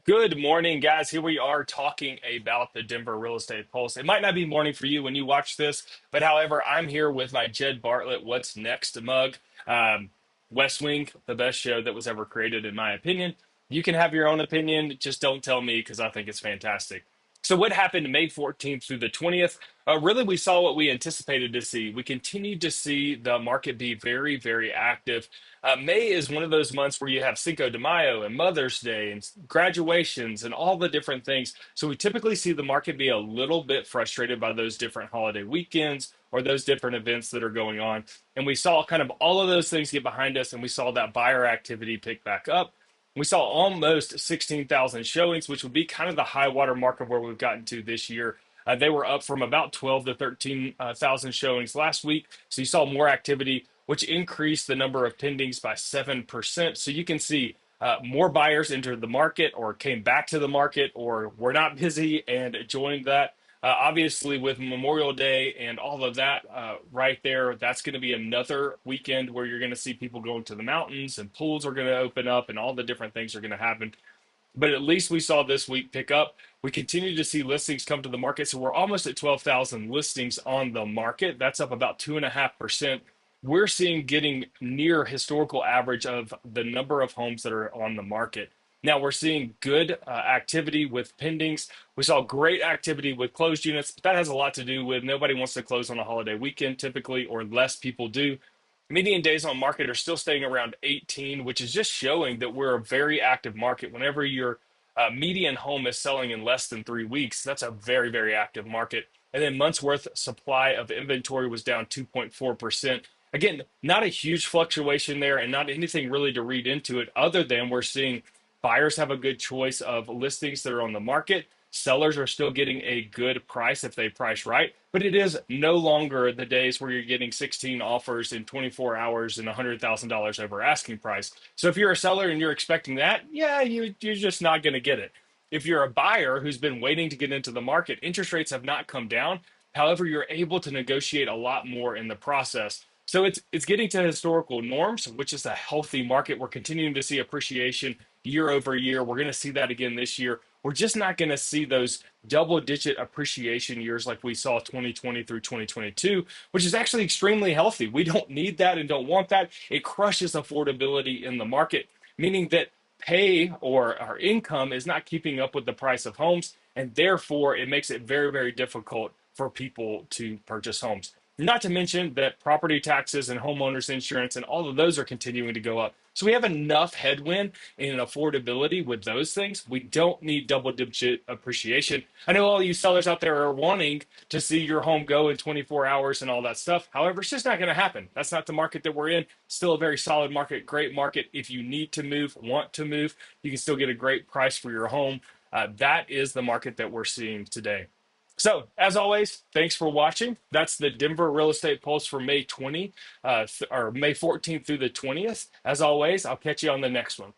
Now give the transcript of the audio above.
Good morning, guys. Here we are talking about the Denver Real Estate Pulse. It might not be morning for you when you watch this, but however, I'm here with my Jed Bartlett What's Next mug. Um, West Wing, the best show that was ever created, in my opinion. You can have your own opinion, just don't tell me because I think it's fantastic. So, what happened May 14th through the 20th? Really, we saw what we anticipated to see. We continued to see the market be very, very active. May is one of those months where you have Cinco de Mayo and Mother's Day and graduations and all the different things. So we typically see the market be a little bit frustrated by those different holiday weekends or those different events that are going on. And we saw kind of all of those things get behind us, and we saw that buyer activity pick back up. We saw almost 16,000 showings, which would be kind of the high water mark of where we've gotten to this year. They were up from about 12 to 13,000 showings last week. So you saw more activity, which increased the number of pendings by 7%. So you can see more buyers entered the market or came back to the market or were not busy and joined that. Obviously, with Memorial Day and all of that right there, that's going to be another weekend where you're going to see people going to the mountains and pools are going to open up and all the different things are going to happen. But at least we saw this week pick up. We continue to see listings come to the market. So we're almost at 12,000 listings on the market. That's up about 2.5%. We're seeing getting near historical average of the number of homes that are on the market. Now we're seeing good activity with pendings. We saw great activity with closed units, but that has a lot to do with nobody wants to close on a holiday weekend typically, or less people do. Median days on market are still staying around 18, which is just showing that we're a very active market. Whenever your median home is selling in less than 3 weeks, that's a very, very active market. And then months worth supply of inventory was down 2.4%. Again, not a huge fluctuation there and not anything really to read into it other than we're seeing buyers have a good choice of listings that are on the market. Sellers are still getting a good price if they price right, but it is no longer the days where you're getting 16 offers in 24 hours and $100,000 over asking price. So if you're a seller and you're expecting that, yeah, you're just not going to get it. If you're a buyer who's been waiting to get into the market, interest rates have not come down. However, you're able to negotiate a lot more in the process. So it's getting to historical norms, which is a healthy market. We're continuing to see appreciation year over year. We're going to see that again this year. We're just not going to see those double digit appreciation years like we saw 2020 through 2022, which is actually extremely healthy. We don't need that and don't want that. It crushes affordability in the market, meaning that pay or our income is not keeping up with the price of homes. And therefore, it makes it very, very difficult for people to purchase homes. Not to mention that property taxes and homeowners insurance and all of those are continuing to go up. So we have enough headwind in affordability with those things. We don't need double digit appreciation. I know all you sellers out there are wanting to see your home go in 24 hours and all that stuff. However, it's just not going to happen. That's not the market that we're in. Still a very solid market, great market. If you need to move, want to move, you can still get a great price for your home. That is the market that we're seeing today. So, as always, thanks for watching. That's the Denver Real Estate Pulse for May 14th through the 20th. As always, I'll catch you on the next one.